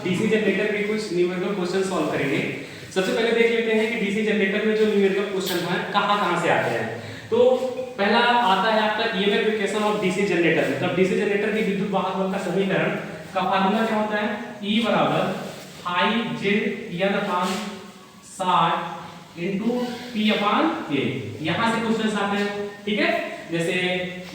DC generator के कुछ numerical question solve करेंगे। सबसे पहले देख लेते हैं कि डीसी जनरेटर में जो न्यूमेरिकल क्वेश्चन है कहाँ से आते हैं। तो पहला आता है आपका EMF equation of DC generator. मतलब डीसी जनरेटर की विद्युत वाहक बल का समीकरण का फार्मूला क्या होता है, E बराबर I J N upon 60 into P upon A। यहाँ से क्वेश्चन आते हैं, ठीक है। जैसे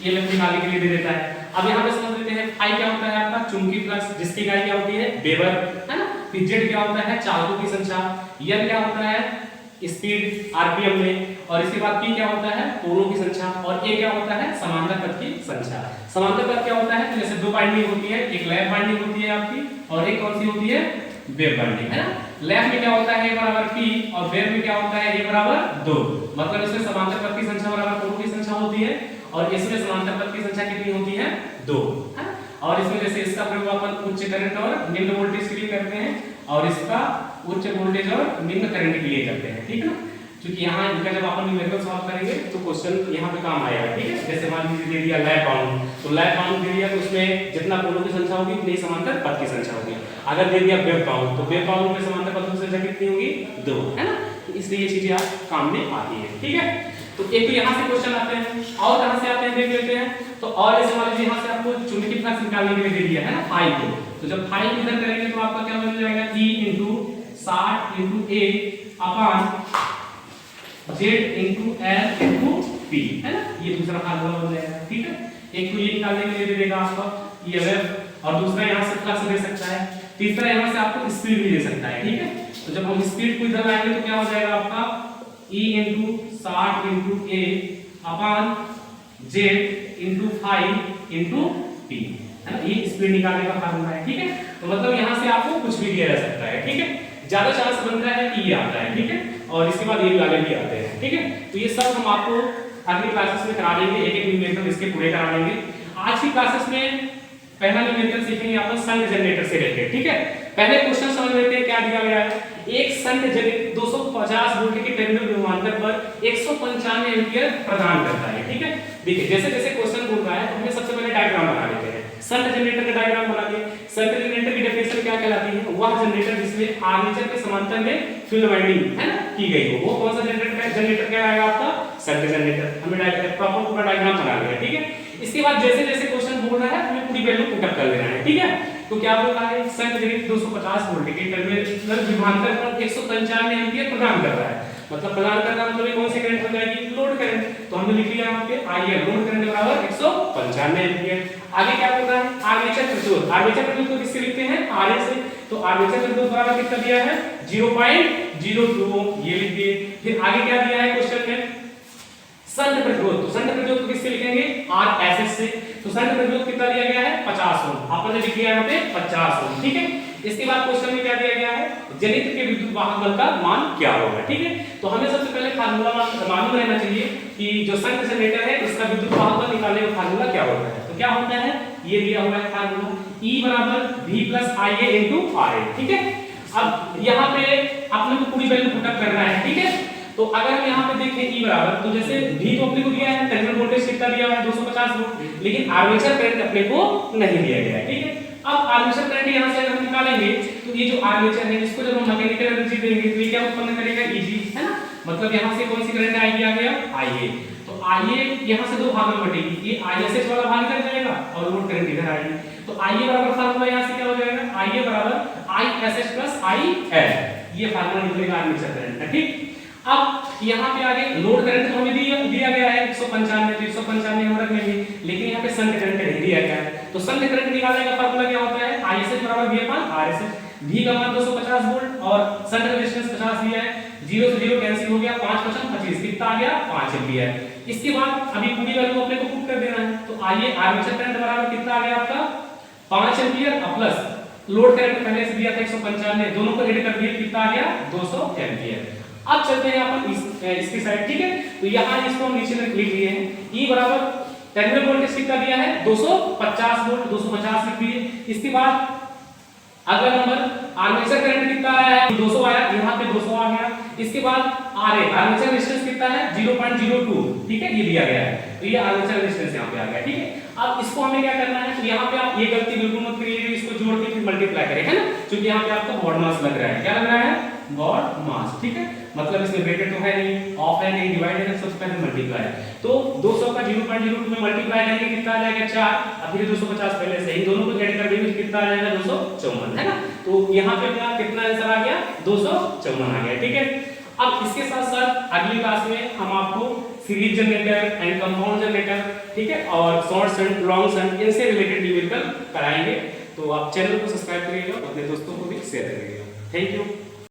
ईएमएफ निकालने के लिए दे देता है। अब यहाँ पे समझ लेते हैं I क्या होता है आपका चुंबकीय फ्लक्स, जिसकी इकाई क्या होती है वेबर, है ना। फिर Z क्या होता है चालकों की संख्या, N क्या होता है स्पीड आरपीएम में, और इसके बाद P क्या होता है पोलों की संख्या, और A क्या होता है समांतर पथ की संख्या। समांतर पथ क्या होता है, तो जैसे दो बाइंडिंग होती है, एक लैप बाइंडिंग होती है आपकी और एक कौन सी होती है वेव बाइंडिंग, है ना। लैप में क्या होता है A बराबर P और वेव में क्या होता है A बराबर 2। मतलब इसमें समांतर पथ की संख्या बराबर पोलों की संख्या होती है और इसमें समांतर पथ की संख्या कितनी होती है 2, है ना। और इसमें जैसे इसका प्रयोग अपन उच्च करंट और निम्न वोल्टेज के लिए करते हैं और इसका उच्च वोल्टेज और निम्न करंट के लिए करते हैं, ठीक है ना। क्योंकि यहाँ इनका जब अपन न्यूमेरिकल सॉल्व करेंगे तो क्वेश्चन यहाँ पे काम आएगा, ठीक है। जैसे मान लीजिए दे दिया लैप बाउंड, तो लैप बाउंड दे दिया तो उसमें जितना पोलों की संख्या होगी उतनी समांतर पथ की संख्या होगी। अगर दे दिया वेव बाउंड, तो वेव बाउंड में समांतर पथों की संख्या कितनी होगी 2, है ना। तो इसलिए ये चीजें आप काम में आती है, ठीक है। तो एक तो यहाँ से क्वेश्चन आते हैं, और कहाँ से आते हैं देख लेते हैं। तो और ऐसे मान लीजिए यहाँ से आपको चुंबकीय फ्लक्स निकालने के लिए दे दिया है ना फाई को, तो जब फाई इधर करेंगे तो आपका क्या मिल जाएगा E into 60 into A upon Z into L into P, है ना। ये दूसरा फार्मूला बन जाएगा, ठीक है। एक तो ये निकालने के लिए दे देगा आपका EMF, और दूसरा यहाँ से फ्लक्स दे सकता है, तीसरा यहाँ से आपको स्पीड भी दे सकता है, ठीक है। तो जब हम स्पीड को इधर लाएंगे तो क्या हो जाएगा आपका E into 60 into A upon Z into 5 into P, है ना। ये स्पीड निकालने का फार्मूला है, ठीक है। तो मतलब यहाँ से आपको कुछ भी दिया जा सकता है, ठीक है। ज्यादा चांस बनता है कि ये आता है, ठीक है, और इसके बाद ये वाले भी आते हैं, ठीक है। तो ये सब हम आपको अगली क्लासेस में करा देंगे, एक एक न्यूमेरिकल इसके पूरे करा देंगे। आज की क्लासेस में पहला न्यूमेरिकल सीखेंगे आपको शंट जनरेटर से रिलेटेड, ठीक है। पहले क्वेश्चन समझ लेते हैं क्या दिया गया है। एक शंट जनरेटर 250 वोल्ट के टर्मिनल विभवांतर पर 195 एम्पीयर प्रदान करता है, ठीक है। देखिए जैसे जैसे क्वेश्चन बोल रहा है तो हमें सबसे पहले डायग्राम बना लेते हैं। शंट जनरेटर का डायग्राम बना दिए। शंट जनरेटर की डेफिनेशन क्या कहलाती है, वह जनरेटर जिसमें आर्मेचर के समांतर में फील्ड वाइंडिंग है ना की गई हो, वो कौन सा जनरेटर कहलाएगा आपका शंट जनरेटर। हमें प्रॉपर पूरा डायग्राम बना लिया, ठीक है। इसके बाद जैसे जैसे क्वेश्चन बोल रहा है हमें पूरी वैल्यू पुटअप कर लेना है, ठीक है। तो क्या बोल रहा है शंट जनरेटर 250 वोल्ट के टर्मिनल विभवांतर पर 195 एम्पीयर प्रदान कर रहा है। मतलब प्रदान करना मतलब कौन सी करंट हो जाएगी लोड करंट। तो हमने लिख लिया यहाँ पे IL लोड करंट बराबर 195 एम्पीयर। आगे क्या बोल रहा है आर्मेचर प्रतिरोध। आर्मेचर प्रतिरोध को किससे लिखते हैं RA से। तो आर्मेचर प्रतिरोध बराबर कितना दिया है 0.02 ये लिख दिए। फिर आगे क्या दिया है क्वेश्चन में शंट प्रतिरोध। तो शंट प्रतिरोध को किससे लिखेंगे RSS से। तो शंट प्रतिरोध कितना दिया गया है 50 ओम। आपने लिख लिया यहाँ पे 50 ओम, ठीक है। इसके बाद क्वेश्चन में क्या दिया गया है जनित्र के विद्युत वाहक बल का मान क्या होगा, ठीक है। तो हमें सबसे पहले फार्मूला मालूम रहना चाहिए कि जो शंट जनरेटर है इसका विद्युत वाहक बल निकालने का फार्मूला क्या होता है। तो क्या होता है ये दिया हुआ है फार्मूला E बराबर V plus IA into RA, ठीक है। अब यहाँ पे आपने को पूरी वैल्यू पुटअप करना है, ठीक है। तो अगर हम यहाँ पे देखें E बराबर, तो जैसे V तो अपने को दिया है टर्मिनल वोल्टेज कितना दिया हुआ है 250 वोल्ट, लेकिन आर्मेचर करंट अपने को नहीं दिया गया है, ठीक है। अब आर्मेचर करंट यहाँ से अगर हम निकालेंगे तो ये जो आर्मेचर है इसको जब हम मैकेनिकल एनर्जी देंगे तो ये क्या उत्पन्न करेगा Eg, है ना। मतलब यहाँ से कौन सी करंट आएगी आ गया IA। तो IA यहाँ से दो भागों में बटेगी, ये ISH वाला भाग इधर जाएगा और लोड करंट इधर आएगी। तो IA बराबर फार्मूला यहाँ से क्या हो जाएगा IA बराबर ISH प्लस IL, ये फार्मूला निकलेगा आर्मेचर करंट का, ठीक। अब यहाँ पे आगे लोड करंट तो हमें दिया गया है 195, तो 195 हम रख लेंगे, लेकिन यहाँ पे शंट करंट नहीं दिया गया है। तो शंट करंट निकालने का फार्मूला क्या होता है ISH बराबर V अपान RSH। V का मान 250 वोल्ट और शंट रेजिस्टेंस 50 दिया है, 0 से 0 कैंसिल हो गया, 5 5 25 कितना आ गया 5 एम्पीयर। इसके बाद अभी पूरी वैल्यू अपने को पुट कर देना है। तो आइए आर्मेचर करंट बराबर कितना आ गया आपका 5 एम्पीयर प्लस लोड करंट पहले से दिया था 195, दोनों को ऐड कर दिए कितना आ गया 200 एम्पीयर। अब चलते हैं अपन इसकी साइड, ठीक है। तो यहाँ इसको हम नीचे लिख लिए हैं E बराबर टर्मिनल वोल्टेज कितना दिया है 250 वोल्ट, 250 लिख दिए। इसके बाद अगला नंबर आर्मेचर करंट कितना आया है 200 आया, यहाँ पे 200 आ गया। इसके बाद RA आर्मेचर रेजिस्टेंस कितना है 0.02, ठीक है, ये दिया गया है। तो ये आर्मेचर रेजिस्टेंस यहाँ पे आ गया, ठीक है। अब इसको हमें क्या करना है, तो यहाँ पे आप ये गलती बिल्कुल मत करिएगा, इसको जोड़ के फिर मल्टीप्लाई करें, है ना, क्योंकि यहाँ पे आपका बॉड मास लग रहा है, क्या लग रहा है, बॉड मास, ठीक है, मतलब इसमें ब्रैकेट तो है नहीं, ऑफ है नहीं, डिवाइड है, सबसे पहले मल्टीप्लाई। तो 200 का 0.02 में मल्टीप्लाई करेंगे कितना आ जाएगा 4, अब फिर 250 पहले से ही दोनों को ऐड कर देंगे कितना आ जाएगा 254, है ना। तो यहाँ पे अपना कितना आंसर आ गया, 254 आ गया, ठीक है। अब इसके साथ साथ अगली क्लास में हम आपको series generator and compound generator, ठीक है, और शॉर्ट शंट, लॉन्ग शंट, इनसे रिलेटेड न्यूमेरिकल कराएंगे। तो आप चैनल को सब्सक्राइब करिएगा, अपने दोस्तों को भी शेयर करिएगा। Thank you.